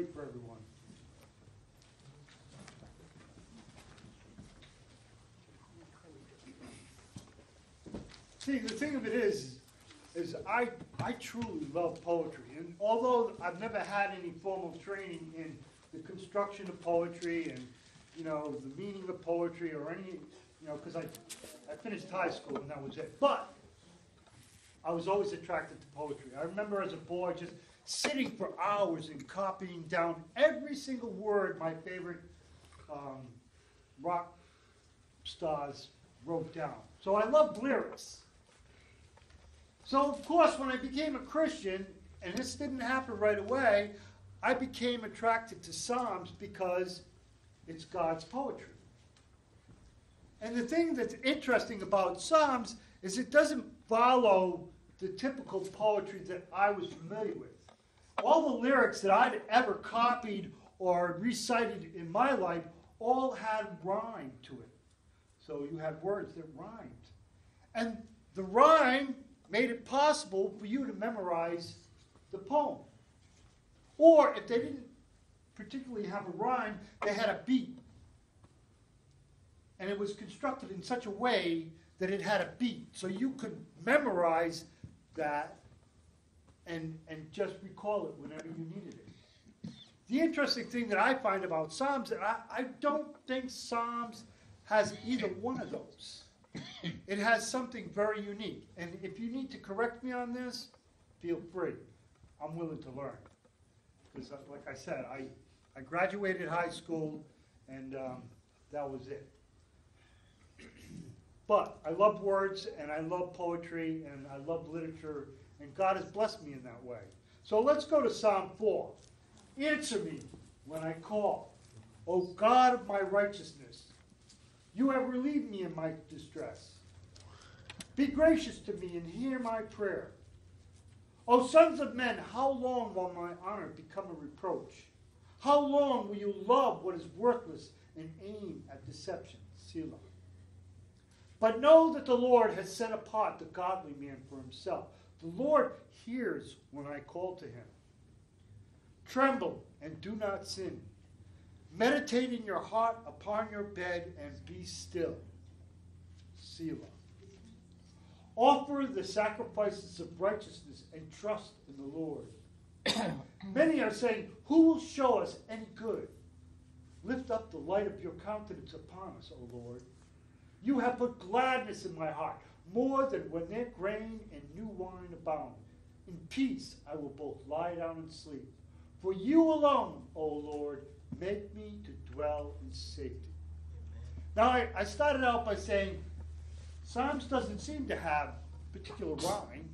wait for everyone. See, the thing of it is I truly love poetry. And although I've never had any formal training in the construction of poetry and, the meaning of poetry or any, because I finished high school and that was it. But I was always attracted to poetry. I remember as a boy just sitting for hours and copying down every single word my favorite rock stars wrote down. So I loved lyrics. So, of course, when I became a Christian, and this didn't happen right away, I became attracted to Psalms because it's God's poetry. And the thing that's interesting about Psalms is it doesn't follow the typical poetry that I was familiar with. All the lyrics that I'd ever copied or recited in my life all had rhyme to it. So you had words that rhymed. And the rhyme made it possible for you to memorize the poem. Or if they didn't particularly have a rhyme, they had a beat. And it was constructed in such a way that it had a beat. So you could memorize that and just recall it whenever you needed it. The interesting thing that I find about Psalms, that I don't think Psalms has either one of those. It has something very unique. And if you need to correct me on this, feel free. I'm willing to learn. Because like I said, I graduated high school and that was it. But I love words and I love poetry and I love literature, and God has blessed me in that way. So let's go to Psalm 4. Answer me when I call, O God of my righteousness. You have relieved me in my distress. Be gracious to me and hear my prayer. O sons of men, how long will my honor become a reproach? How long will you love what is worthless and aim at deception? Selah. But know that the Lord has set apart the godly man for himself. The Lord hears when I call to him. Tremble and do not sin. Meditate in your heart upon your bed and be still. Selah. Offer the sacrifices of righteousness and trust in the Lord. Many are saying, who will show us any good? Lift up the light of your countenance upon us, O Lord. You have put gladness in my heart, more than when their grain and new wine abound. In peace I will both lie down and sleep. For you alone, O Lord, make me to dwell in safety. Now, I started out by saying Psalms doesn't seem to have particular rhyme,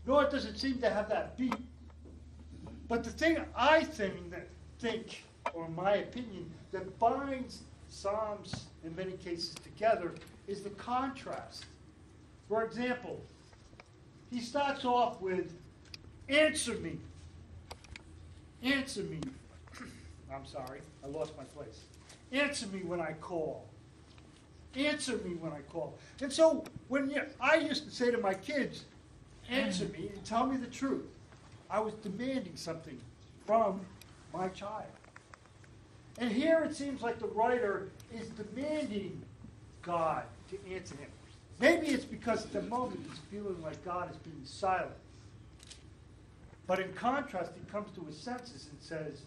nor does it seem to have that beat. But the thing I think, or in my opinion, that binds Psalms in many cases together is the contrast. For example, he starts off with, answer me. Answer me. I'm sorry, I lost my place. Answer me when I call. Answer me when I call. And so I used to say to my kids, answer me and tell me the truth. I was demanding something from my child. And here it seems like the writer is demanding God to answer him. Maybe it's because at the moment he's feeling like God is being silent. But in contrast, he comes to his senses and says,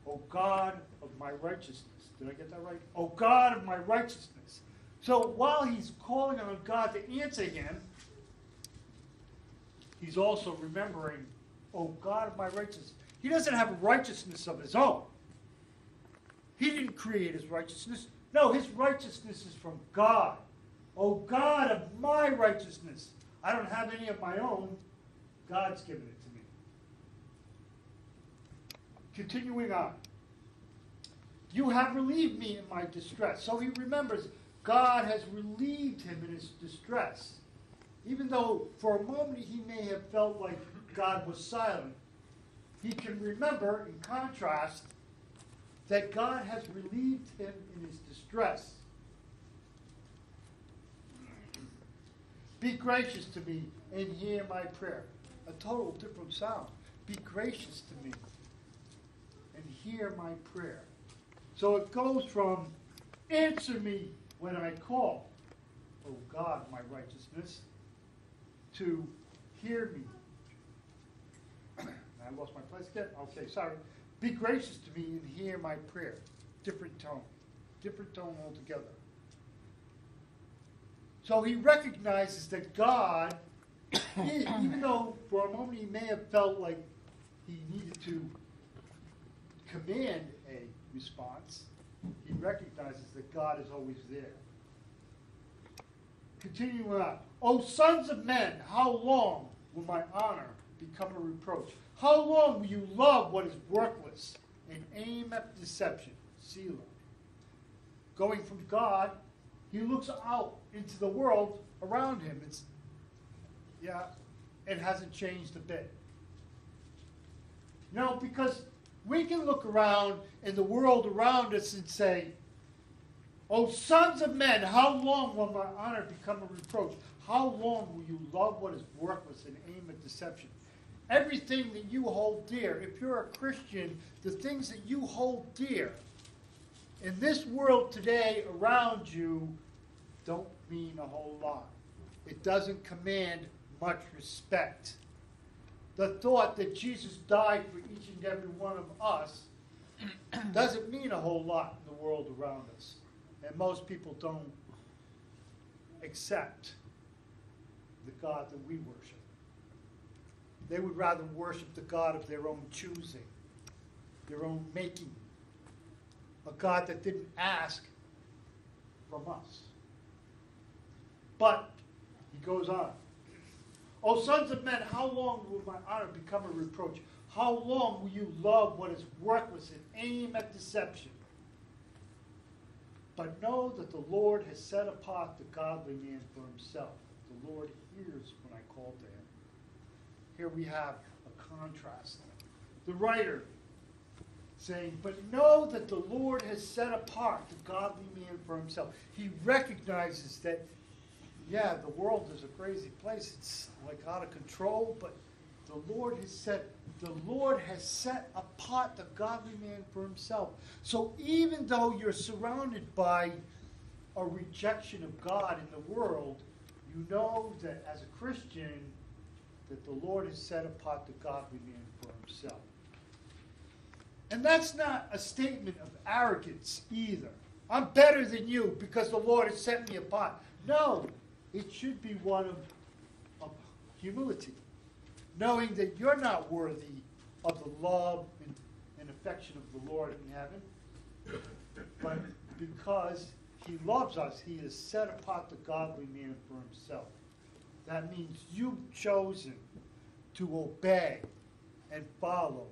O God of my righteousness. Did I get that right? O God of my righteousness. So while he's calling on God to answer him, he's also remembering, O God of my righteousness. He doesn't have a righteousness of his own. He didn't create his righteousness. No, his righteousness is from God. O God of my righteousness. I don't have any of my own. God's given it to me. Continuing on. You have relieved me in my distress. So he remembers God has relieved him in his distress. Even though for a moment he may have felt like God was silent, he can remember, in contrast, that God has relieved him in his distress. Be gracious to me and hear my prayer. A total different sound. Be gracious to me and hear my prayer. So it goes from answer me when I call, O God, my righteousness, to hear me. I lost my place again. Okay, sorry. Be gracious to me and hear my prayer. Different tone altogether. So he recognizes that God, even though for a moment he may have felt like he needed to command a response, he recognizes that God is always there. Continuing on. O sons of men, how long will my honor become a reproach? How long will you love what is worthless and aim at deception? Selah. Going from God, he looks out into the world around him. It hasn't changed a bit. No, because we can look around in the world around us and say, O sons of men, how long will my honor become a reproach? How long will you love what is worthless and aim at deception? Everything that you hold dear, if you're a Christian, the things that you hold dear in this world today around you don't mean a whole lot. It doesn't command much respect. The thought that Jesus died for each and every one of us doesn't mean a whole lot in the world around us. And most people don't accept the God that we worship. They would rather worship the God of their own choosing, their own making, a God that didn't ask from us. But he goes on. O sons of men, how long will my honor become a reproach? How long will you love what is worthless and aim at deception? But know that the Lord has set apart the godly man for himself. The Lord hears when I call to him. Here we have a contrast. The writer saying, but know that the Lord has set apart the godly man for himself. He recognizes that, the world is a crazy place. It's like out of control, but the Lord has set apart the godly man for himself. So even though you're surrounded by a rejection of God in the world, you know that as a Christian, that the Lord has set apart the godly man for himself. And that's not a statement of arrogance either. I'm better than you because the Lord has set me apart. No, it should be one of humility, knowing that you're not worthy of the love and affection of the Lord in heaven, but because he loves us, he has set apart the godly man for himself. That means you've chosen to obey and follow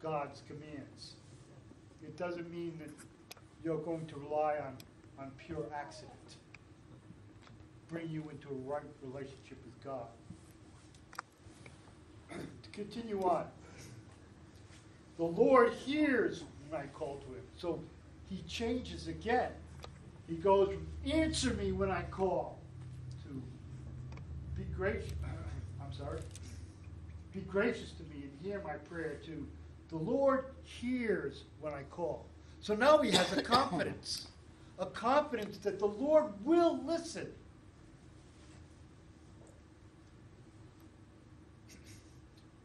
God's commands. It doesn't mean that you're going to rely on pure accident to bring you into a right relationship with God. To continue on, the Lord hears when I call to him. So he changes again. He goes from answer me when I call to be gracious. Be gracious to me and hear my prayer to the Lord hears when I call. So now he has a confidence that the Lord will listen.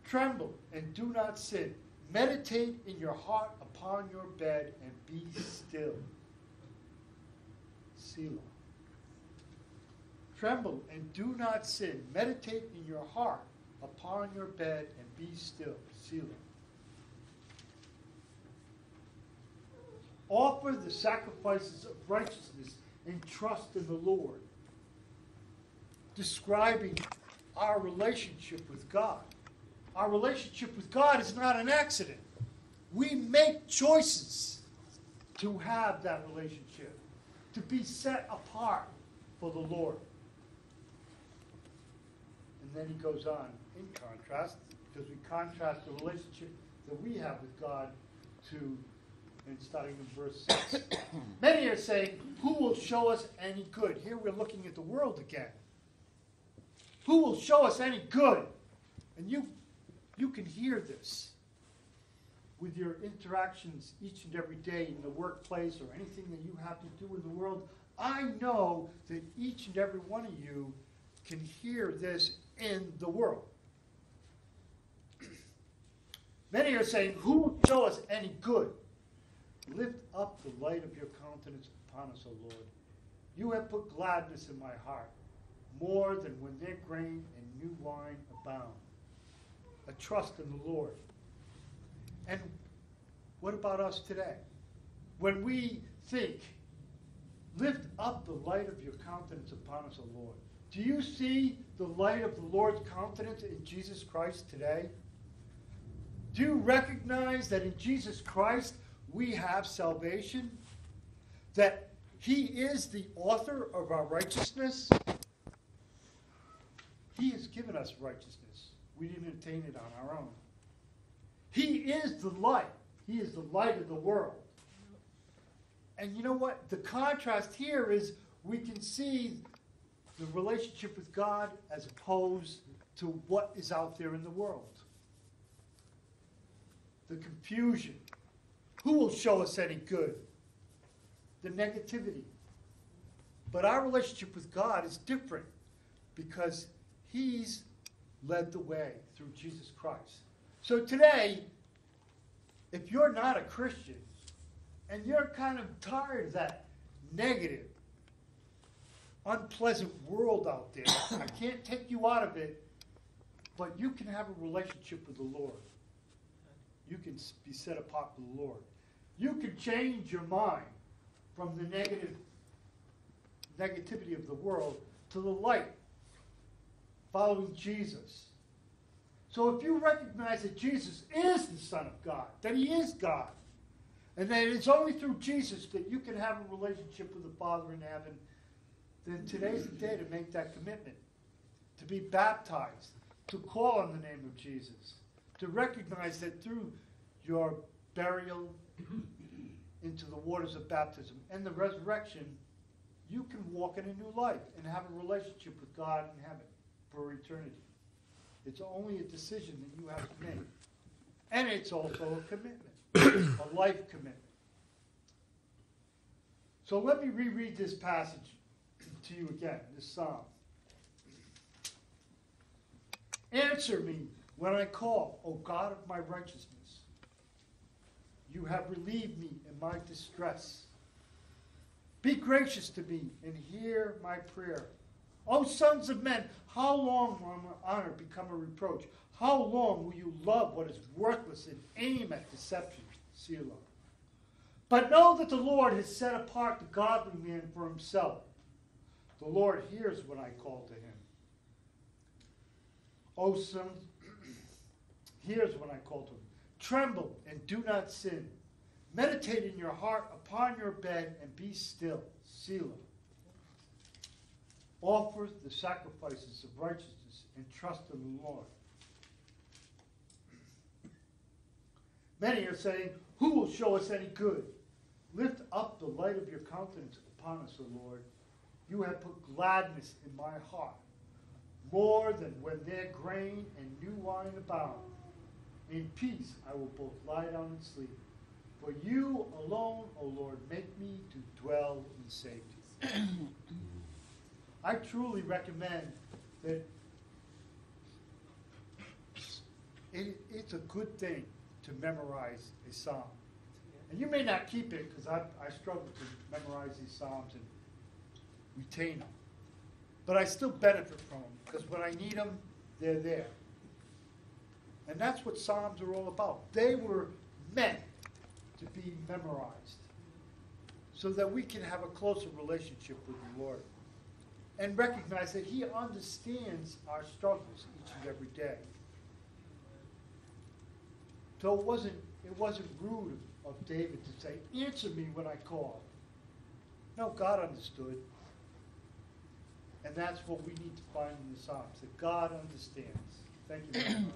Tremble and do not sin. Meditate in your heart upon your bed and be still. Selah. Tremble and do not sin. Meditate in your heart upon your bed and be still. Selah. Offer the sacrifices of righteousness and trust in the Lord. Describing our relationship with God. Our relationship with God is not an accident. We make choices to have that relationship, to be set apart for the Lord. And then he goes on, in contrast, because we contrast the relationship that we have with God to, and starting in verse 6. Many are saying, who will show us any good? Here we're looking at the world again. Who will show us any good? And you can hear this. with your interactions each and every day in the workplace or anything that you have to do in the world, I know that each and every one of you can hear this in the world. Many are saying, who will show us any good? Lift up the light of your countenance upon us, O Lord. You have put gladness in my heart, more than when their grain and new wine abound. A trust in the Lord. And what about us today? When we think, lift up the light of your countenance upon us, O Lord. Do you see the light of the Lord's countenance in Jesus Christ today? Do you recognize that in Jesus Christ we have salvation? That he is the author of our righteousness? He has given us righteousness. We didn't attain it on our own. He is the light. He is the light of the world. And you know what? The contrast here is we can see the relationship with God as opposed to what is out there in the world. The confusion. Who will show us any good? The negativity. But our relationship with God is different because he's led the way through Jesus Christ. So today, if you're not a Christian and you're kind of tired of that negative, unpleasant world out there, I can't take you out of it, but you can have a relationship with the Lord. You can be set apart for the Lord. You can change your mind from the negativity of the world to the light, following Jesus. So if you recognize that Jesus is the Son of God, that he is God, and that it's only through Jesus that you can have a relationship with the Father in heaven, then today's the day to make that commitment, to be baptized, to call on the name of Jesus, to recognize that through your burial into the waters of baptism and the resurrection, you can walk in a new life and have a relationship with God in heaven for eternity. It's only a decision that you have to make. And it's also a commitment, a life commitment. So let me reread this passage to you again, this psalm. Answer me when I call, O God of my righteousness. You have relieved me in my distress. Be gracious to me and hear my prayer. O sons of men, how long will my honor become a reproach? How long will you love what is worthless and aim at deception? Selah. But know that the Lord has set apart the godly man for himself. The Lord hears when I call to him. O sons, hears when I call to him. Tremble and do not sin. Meditate in your heart upon your bed and be still. Selah. Offer the sacrifices of righteousness and trust in the Lord. Many are saying, who will show us any good? Lift up the light of your countenance upon us, O Lord. You have put gladness in my heart, more than when their grain and new wine abound. In peace I will both lie down and sleep. For you alone, O Lord, make me to dwell in safety. I truly recommend that it's a good thing to memorize a psalm. And you may not keep it, because I struggle to memorize these psalms and retain them. But I still benefit from them, because when I need them, they're there. And that's what psalms are all about. They were meant to be memorized so that we can have a closer relationship with the Lord and recognize that he understands our struggles each and every day. So it wasn't rude of David to say, answer me when I call. No, God understood. And that's what we need to find in the Psalms, that God understands. Thank you very much.